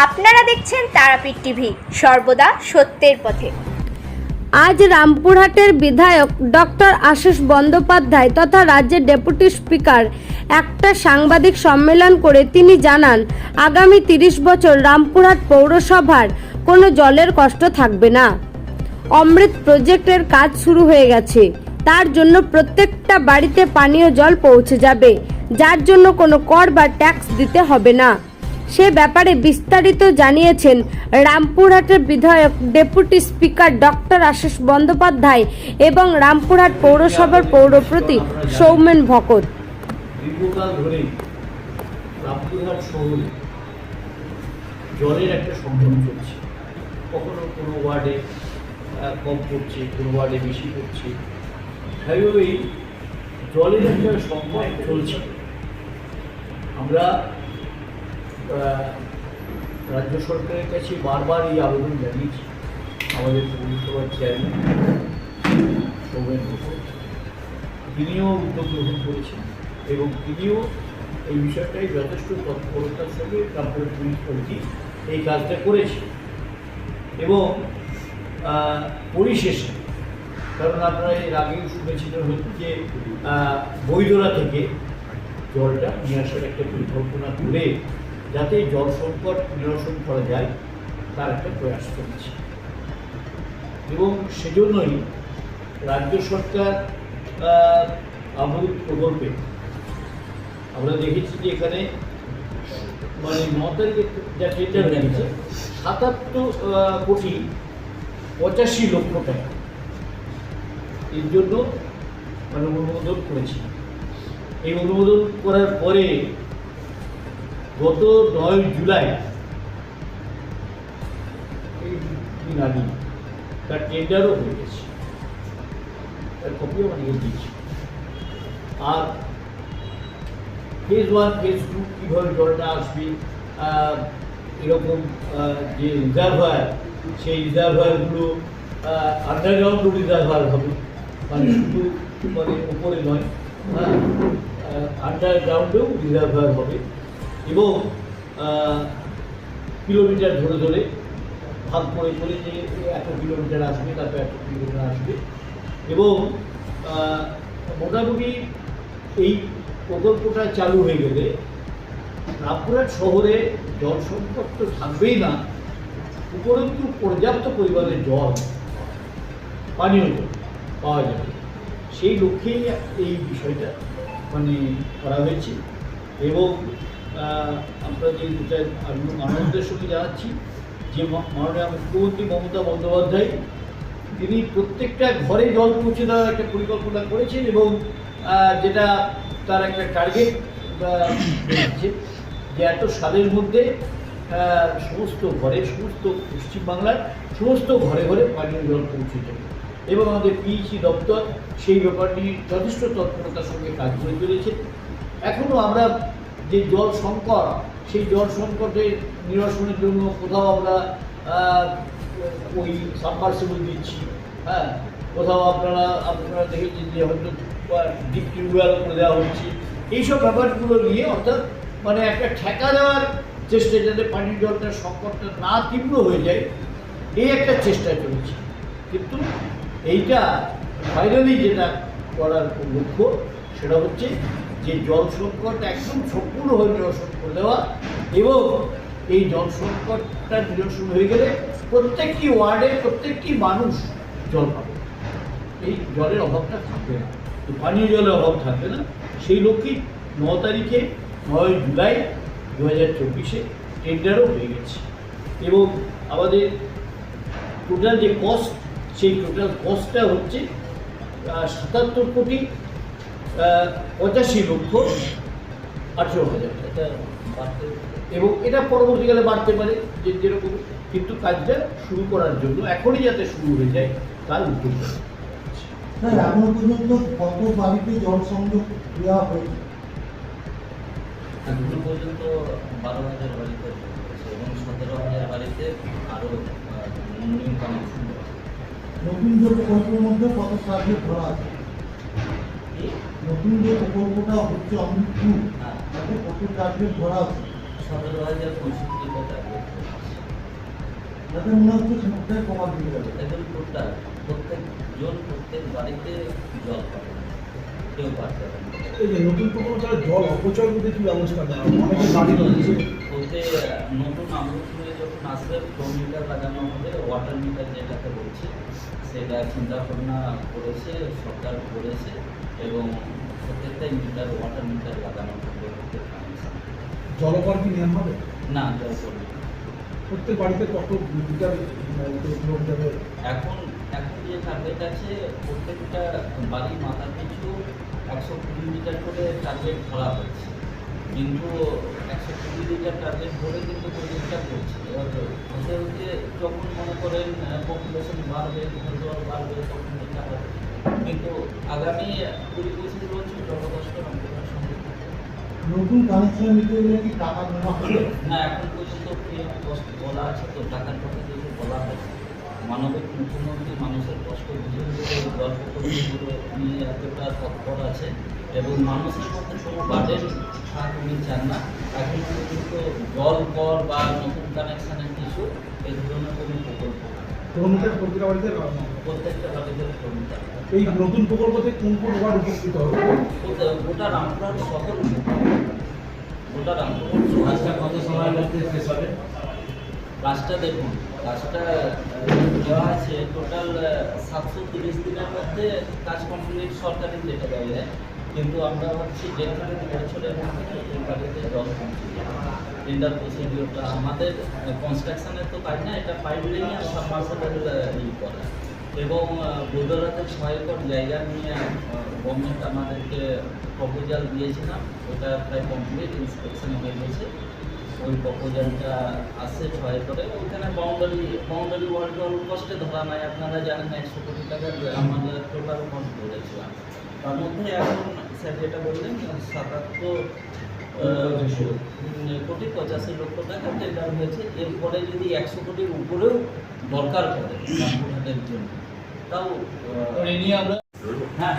আপনারা দেখছেন তারাপীঠ টিভি, সর্বদা সত্যের পথে। আজ রামপুরহাটের বিধায়ক ডক্টর আশিস বন্দ্যোপাধ্যায় তথা রাজ্যের ডেপুটি স্পিকার একটা সাংবাদিক সম্মেলন করে তিনি জানান, আগামী 30 বছর রামপুরহাট পৌরসভার কোনো জলের কষ্ট থাকবে না। অমৃত প্রজেক্টের কাজ শুরু হয়ে গেছে, তার জন্য প্রত্যেকটা বাড়িতে পানীয় জল পৌঁছে যাবে, যার জন্য কোনো কর বা ট্যাক্স দিতে হবে না। সে ব্যাপারে বিস্তারিত জানিয়েছেন রামপুরহাটের বিধায়ক deputy speaker doctor Ashis Bandyopadhyay এবং রামপুরহাট পৌরসভার পৌরপ্রতি সৌমেন ভকত। দীর্ঘকাল ধরেই রামপুরহাট শহরে জলের একটা সংকট চলছে। কখনো কোনো ওয়ার্ডে কম পড়ছে, কোনো ওয়ার্ডে বেশি পড়ছে, সেইভাবেই জলের একটা সংকট চলছে। আমরা রাজ্য সরকারের কাছে বারবার এই আবেদন জানিয়েছি। আমাদের পৌরসভার চেয়ারম্যান সৌমেন ভকত তিনিও উদ্যোগ গ্রহণ করেছেন এবং তিনিও এই বিষয়টাই যথেষ্ট তৎপরতার সঙ্গে রামপুরহাট পুলিশ কমিটি এই কাজটা করেছে। এবং পরিশেষে, কারণ আপনারা এর আগেও শুনেছিলেন হয়তো যে বৈধরা থেকে জলটা নিয়ে আসার একটা পরিকল্পনা করে যাতে জল সংকট নিরসন করা যায় তার একটা প্রয়াস চলছে। এবং সেজন্যই রাজ্য সরকার অমৃত প্রকল্পে আমরা দেখেছি যে এখানে মানে 9 তারিখে যা টেন্ডার হয়েছে 77,85,00,000 টাকা এর জন্য মানে অনুমোদন করেছি। এই অনুমোদন করার পরে গত 9 জুলাই এই দিন আগে তার টেন্ডারও হয়ে গেছে, তার কপিও আমাকে দিয়েছি। আর ফেজ 1 ফেজ 2 কীভাবে জলটা আসবে, এরকম যে রিজার্ভার, সেই রিজার্ভারগুলো আন্ডারগ্রাউন্ড রিজার্ভার হবে, মানে শুধু মানে উপরে নয়, আন্ডারগ্রাউন্ডেও রিজার্ভার হবে এবং কিলোমিটার ধরে ধরে ভাগ করে করে যে এত কিলোমিটার আসবে, তারপর এত কিলোমিটার আসবে। এবং মোটামুটি এই প্রকল্পটা চালু হয়ে গেলে রামপুরহাট শহরে জল সংকট তো থাকবেই না, উপরন্তু পর্যাপ্ত পরিমাণে জল, পানীয় জল পাওয়া যাবে। সেই লক্ষ্যেই এই বিষয়টা মানে করা হয়েছে। এবং আমরা যে আনন্দের সঙ্গে জানাচ্ছি যে মাননীয় মুখ্যমন্ত্রী মমতা বন্দ্যোপাধ্যায় তিনি প্রত্যেকটা ঘরে জল পৌঁছে দেওয়ার একটা পরিকল্পনা করেছেন এবং যেটা তার একটা টার্গেট আছে যে এত সালের মধ্যে সমস্ত ঘরে, সমস্ত পশ্চিমবাংলার সমস্ত ঘরে ঘরে পানীয় জল পৌঁছে যাবে। এবং আমাদের পিইসি দপ্তর সেই ব্যাপারটি যথেষ্ট তৎপরতার সঙ্গে কাজ করে চলেছে। এখনও আমরা যে জল সংকট, সেই জল সংকটের নিরসনের জন্য কোথাও আমরা ওই সাবমার্সিবল দিচ্ছি, কোথাও আপনারা দেখেছেন যে হয়তো ডিপ টিউবওয়েল করে দেওয়া হচ্ছে। এইসব ব্যাপারগুলো নিয়ে অর্থাৎ মানে একটা ঠেকা দেওয়ার চেষ্টা, যাতে পানির জলটার সংকটটা না তীব্র হয়ে যায়, এই একটা চেষ্টা চলছে। কিন্তু এইটা ফাইনালি যেটা করার লক্ষ্য সেটা হচ্ছে যে জল সংকট একদম সম্পূর্ণভাবে নিরসন করে দেওয়া এবং এই জল সংকটটা নিরসন হয়ে গেলে প্রত্যেকটি ওয়ার্ডে প্রত্যেকটি মানুষ জল পাবে, এই জলের অভাবটা থাকবে না, পানীয় জলের অভাব থাকবে না। সেই লক্ষ্যেই 9 তারিখে 9 জুলাই 2024 টেন্ডারও হয়ে গেছে। এবং আমাদের টোটাল যে কস্ট, সেই টোটাল কস্টটা হচ্ছে 77,85,18,000 টাকা। এবং এটা পরবর্তীকালে বাড়তে পারে যেরকম, কিন্তু কাজটা শুরু করার জন্য এখনই যাতে শুরু হয়ে যায় তার উদ্যোগ। স্যার, এখনো পর্যন্ত কত বাড়িতে জল সংযোগ দেওয়া হয়েছে? এখনো পর্যন্ত 12,000 বাড়িতে এবং 17,000 বাড়িতে আরও নিয়ম কানেকশন। নতুন যে প্রকল্পের মধ্যে কত টার্গেট ধরা আছে? নতুন যে প্রকল্পটা হচ্ছে অমৃত, তাতে কত টার্গেট ধরা আছে? 17,065 টার্গেট। যাতে মনে হচ্ছে সমুদ্রের প্রভাব দিয়ে যাবে। একদম টোটাল প্রত্যেক বাড়িতে জল পাবে না, কেউ পাচ্ছে না। এই যে নতুন প্রকল্প তারা জল অপচয় করতে কি ব্যবস্থা নেওয়া হবে? অনেকে বাড়ি রয়েছে ওতে নতুন আমলপুরে যখন আসবে ফ্লো মিটার লাগানো হবে, ওয়াটার মিটার যেটাকে বলছে, সেটা চিন্তা ভাবনা করেছে সরকার করেছে, এবং প্রত্যেকটাই মিটার ওয়াটার মিটার লাগানো হবে প্রত্যেক কানেকশন। জলকর কি নেওয়া হবে? না জল করবে প্রত্যেক বাড়িতে কত লিটার লোক যাবে? এখন যে টার্গেট আছে, প্রত্যেকটা বাড়ি মাথা পিছু 120 লিটার করে টার্গেট ধরা হয়েছে, কিন্তু 120 লিটার টার্গেট ধরে কিন্তু প্রজেক্টটা করছে। এবার হতে হতে যখন মনে করেন পপুলেশন বাড়বে, ঘরদোয়ার বাড়বে, তখন এটা হবে। কিন্তু আগামী 20-25 বছর জলকষ্ট রামপুরহাট সঙ্গে নতুন কানেকশন নিতে গেলে কি টাকা নেওয়া হবে? না, এখন পর্যন্ত ফ্রি অফ কস্ট বলা আছে, তো টাকার কথা কিছু বলা হয়নি। মানবিক মুখ্যমন্ত্রী মানুষের কষ্ট বুঝে বুঝে জল প্রকল্পগুলো নিয়ে এতটা তৎপর আছে, এবং মানুষের মধ্যে কোনো বার্ডেন থাক উনি চান না। এখন পর্যন্ত জল কর বা নতুন কানেকশানের কিছু এই ধরনের কোনো প্রকল্প না। কর্মীদের প্রতিটা বাড়িতে প্রত্যেকটা বাড়িতে কর্মীরা এই নতুন প্রকল্পতে কোন কোন ওয়ার্ড উপকৃত হবে? গোটা রামপুরহাট শহর গোটা রামপুরহাট আজকে কত সময়ের মধ্যে শেষ হবে? কাজটা দেখুন, কাজটা দেওয়া আছে টোটাল 730 দিনের মধ্যে কাজ কমপ্লিট সরকারি যেটা দেয়, কিন্তু আমরা ভাবছি 1.5 থেকে 2 বছরের মধ্যে প্রত্যেক বাড়িতে জল কমপ্লিট। টেন্ডার প্রসিডিওরটা আমাদের কনস্ট্রাকশনের তো কাজ না, এটা পাইপ লাইন আর সাবমার্সিবল করা, এবং বৈদ্যনাথের 6 একর জায়গা নিয়ে গভর্নমেন্ট আমাদেরকে প্রপোজাল দিয়েছিলাম, ওটা প্রায় কমপ্লিট, ইন্সপেকশন হয়ে গেছে। ওই প্রপোজালটা আসছে 6 একরে, ওইখানে বাউন্ডারি ওয়ার্ল্ড কস্টে ধরা নাই, আপনারা জানেন 100 কোটি টাকার আমাদের টোটাল কস্ট ধরেছিলাম। তার মধ্যে এখন স্যার যেটা বললেন 87,85,00,000 টাকা টেন্ডার হয়েছে। এরপরে যদি 100 কোটির উপরেও দরকার পড়ে রামপুরহাটের জন্য, তাও নিয়ে আমরা হ্যাঁ